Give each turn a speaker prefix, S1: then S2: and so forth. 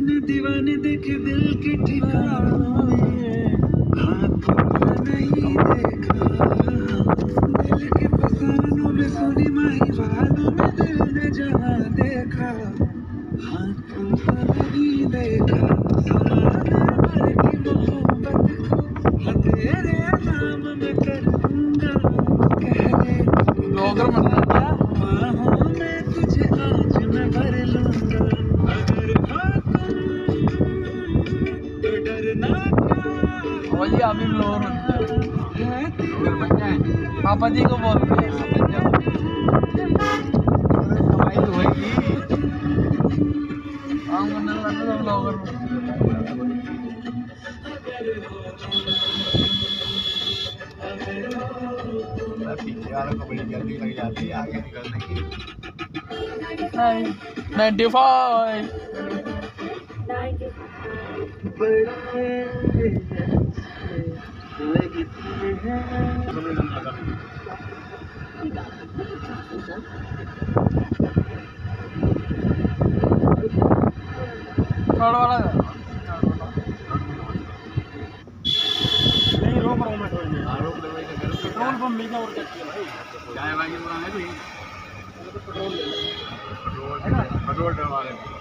S1: ने दीवाने देखे दिल के ठिकानों में, हाथों नहीं देखा दिल के फसानों में, सोनी माही वालों में दिल ने जहाँ देखा, हाथों नहीं देखा समाने भर की मोहब्बत को, हाँ तेरे नाम में कर दूंगा कहने
S2: ब्लॉगर बन रहा है
S1: बाहों में तुझे आज मैं भर लूंगा, अगर हो तुम तो डरना क्या
S2: और ये अभी ब्लॉगर बनते
S1: है
S2: हैं। पापा जी को बोलते हैं कमाई तो होगी। काम करने लगे तो ब्लॉगर
S3: पीछे वालों को बड़ी जल्दी लग जाती है आगे निकलने की।
S2: 95 थर्ड वाला
S3: नहीं रोक रहा हूँ मैं थोड़ी देर। रोक ले भाई, पेट्रोल पंप मिल गया और क्या चाहिए भाई। चाय वाली है कोई? पेट्रोल ले लो। पेट्रोल डलवा लेंगे।